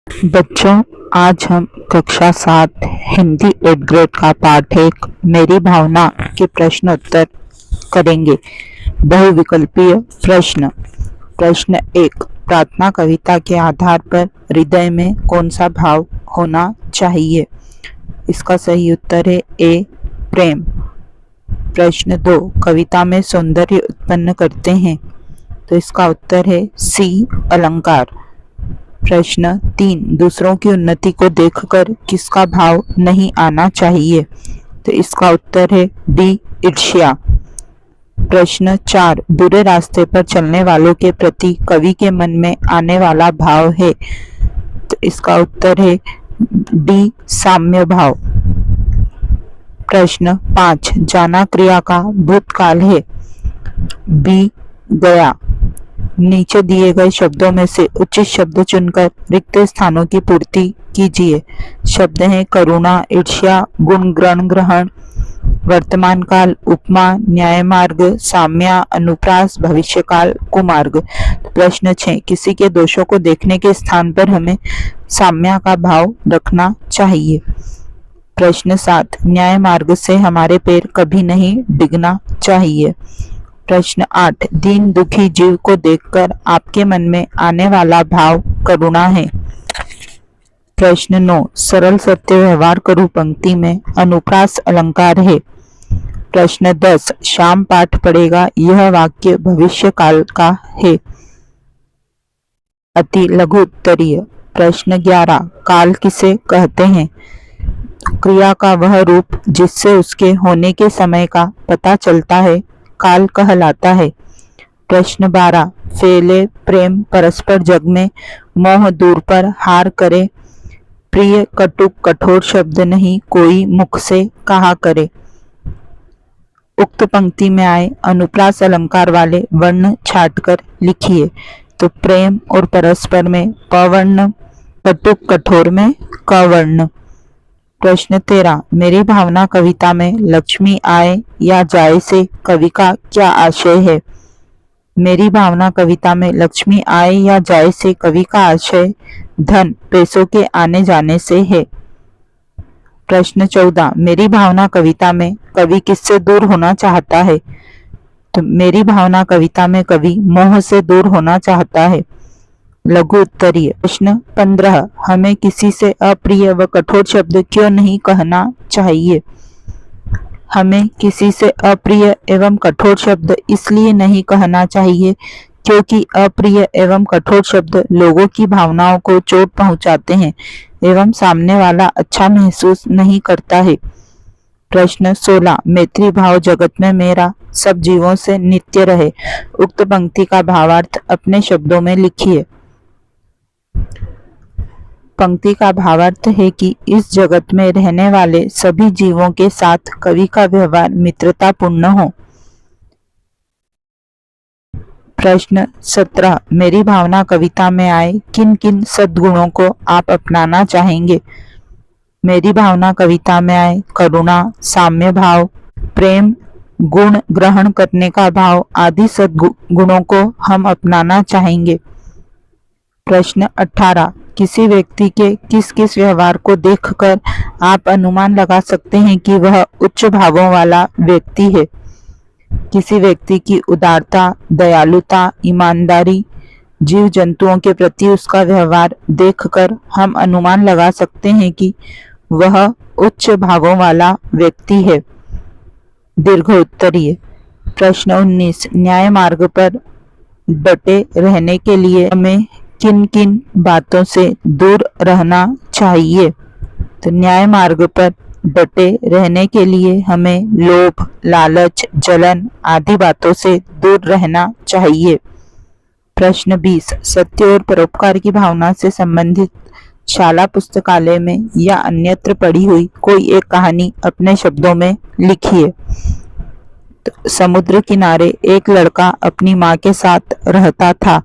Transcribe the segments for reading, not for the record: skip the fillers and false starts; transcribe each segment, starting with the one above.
बच्चों, आज हम कक्षा 7 हिंदी 8th ग्रेड का पाठ 1 मेरी भावना के प्रश्न उत्तर करेंगे। बहुविकल्पीय प्रश्न। प्रश्न 1, प्रार्थना कविता के आधार पर हृदय में कौन सा भाव होना चाहिए? इसका सही उत्तर है ए, प्रेम। प्रश्न 2, कविता में सौंदर्य उत्पन्न करते हैं, तो इसका उत्तर है सी, अलंकार। प्रश्न 3, दूसरों की उन्नति को देखकर किसका भाव नहीं आना चाहिए? तो इसका उत्तर है बी, ईर्ष्या। प्रश्न 4, बुरे रास्ते पर चलने वालों के प्रति कवि के मन में आने वाला भाव है, तो इसका उत्तर है डी, साम्य भाव। प्रश्न 5, जाना क्रिया का भूतकाल है, बी, गया। नीचे दिए गए शब्दों में से उचित शब्द चुनकर रिक्त स्थानों की पूर्ति कीजिए। शब्द हैं करुणा, ईर्ष्या, गुण, ग्रहण, वर्तमान काल, उपमा, न्याय मार्ग, साम्या, अनुप्रास, भविष्यकाल, कुमार्ग। प्रश्न 6, किसी के दोषों को देखने के स्थान पर हमें साम्या का भाव रखना चाहिए। प्रश्न 7, न्याय मार्ग से हमारे पैर कभी नहीं डिगना चाहिए। प्रश्न 8, दीन दुखी जीव को देखकर आपके मन में आने वाला भाव करुणा है। प्रश्न 9, सरल सत्य व्यवहार करूं पंक्ति में अनुप्रास अलंकार है। प्रश्न 10, शाम पाठ पढ़ेगा यह वाक्य भविष्य काल का है, अति लघु उत्तरीय। प्रश्न 11, काल किसे कहते हैं? क्रिया का वह रूप जिससे उसके होने के समय का पता चलता है काल कहलाता है। प्रश्न 12, फैले प्रेम परस्पर जग में मोह दूर पर हार करे, प्रिय कटुक कठोर शब्द नहीं कोई मुख से कहा करे। उक्त पंक्ति में आए अनुप्रास अलंकार वाले वर्ण छांटकर लिखिए। तो प्रेम और परस्पर में प वर्ण, कटुक कठोर में क वर्ण। प्रश्न 13, मेरी भावना कविता में लक्ष्मी आए या जाए से कवि का क्या आशय है? मेरी भावना कविता में लक्ष्मी आए या जाए से कवि का आशय धन, पैसों के आने जाने से है। प्रश्न 14, मेरी भावना कविता में कवि किससे दूर होना चाहता है? तो मेरी भावना कविता में कवि मोह से दूर होना चाहता है, लघु उत्तरीय। प्रश्न 15, हमें किसी से अप्रिय व कठोर शब्द क्यों नहीं कहना चाहिए? हमें किसी से अप्रिय एवं कठोर शब्द इसलिए नहीं कहना चाहिए क्योंकि अप्रिय एवं कठोर शब्द लोगों की भावनाओं को चोट पहुंचाते हैं एवं सामने वाला अच्छा महसूस नहीं करता है। प्रश्न 16, मैत्री भाव जगत में मेरा सब जीवों से नित्य रहे। उक्त पंक्ति का भावार्थ अपने शब्दों में लिखिए। पंक्ति का भावार्थ है कि इस जगत में रहने वाले सभी जीवों के साथ कवि का व्यवहार मित्रतापूर्ण हो। प्रश्न 17, मेरी भावना कविता में आए किन किन सद्गुणों को आप अपनाना चाहेंगे? मेरी भावना कविता में आए करुणा, साम्य भाव, प्रेम, गुण ग्रहण करने का भाव आदि सद्गुणों को हम अपनाना चाहेंगे। प्रश्न 18, किसी व्यक्ति के किस किस व्यवहार को देखकर आप अनुमान लगा सकते हैं कि वह उच्च भावों वाला व्यक्ति है? किसी व्यक्ति की उदारता, दयालुता, ईमानदारी, जीव जंतुओं के प्रति उसका व्यवहार देखकर हम अनुमान लगा सकते हैं कि वह उच्च भावों वाला व्यक्ति है, दीर्घ उत्तरीय। प्रश्न 19, न्याय मार्ग पर डटे रहने के लिए हमें किन किन बातों से दूर रहना चाहिए? तो न्याय मार्ग पर डटे रहने के लिए हमें लोभ, लालच, जलन आदि बातों से दूर रहना चाहिए। प्रश्न 20, सत्य और परोपकार की भावना से संबंधित शाला पुस्तकालय में या अन्यत्र पढ़ी हुई कोई एक कहानी अपने शब्दों में लिखिए। समुद्र किनारे एक लड़का अपनी माँ के साथ रहता था।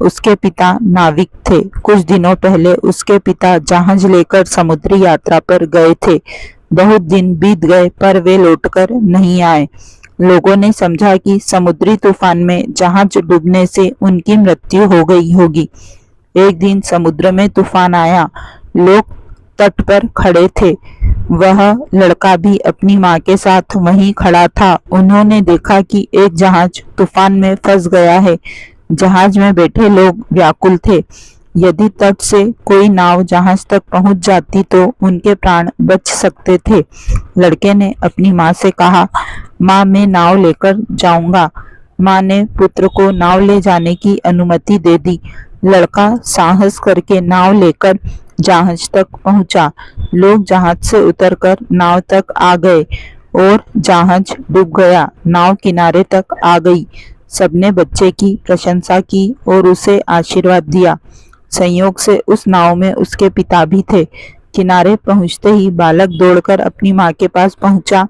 उसके पिता नाविक थे। कुछ दिनों पहले उसके पिता जहाज लेकर समुद्री यात्रा पर गए थे। बहुत दिन बीत गए पर वे लौटकर नहीं आए। लोगों ने समझा कि समुद्री तूफान में जहाज डूबने से उनकी मृत्यु हो गई होगी। एक दिन समुद्र में तूफान आया। लोग तट पर खड़े थे। वह लड़का भी अपनी माँ के साथ वहीं खड़ा था। उन्होंने देखा कि एक जहाज तूफान में फंस गया है। जहाज में बैठे लोग व्याकुल थे। यदि तट से कोई नाव जहाज तक पहुंच जाती तो उनके प्राण बच सकते थे। लड़के ने अपनी माँ से कहा, माँ मैं नाव लेकर जाऊंगा। माँ ने पुत्र को नाव ले जाने की अनुमति दे दी। लड़का साहस करके नाव लेकर जहाज तक पहुंचा। लोग जहाज से उतरकर नाव तक आ गए और जहाज डूब गया। नाव किनारे तक आ गई। सबने बच्चे की प्रशंसा की और उसे आशीर्वाद दिया। संयोग से उस नाव में उसके पिता भी थे। किनारे पहुंचते ही बालक दौड़कर अपनी माँ के पास पहुंचा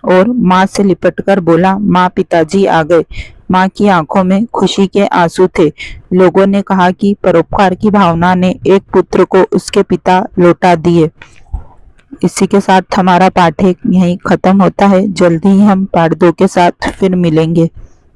और माँ से लिपटकर बोला, माँ पिताजी आ गए। माँ की आंखों में खुशी के आंसू थे। लोगों ने कहा कि परोपकार की भावना ने एक पुत्र को उसके पिता लौटा दिए। इसी के साथ हमारा पाठ यहीं खत्म होता है। जल्दी ही हम पार्ट 2 के साथ फिर मिलेंगे।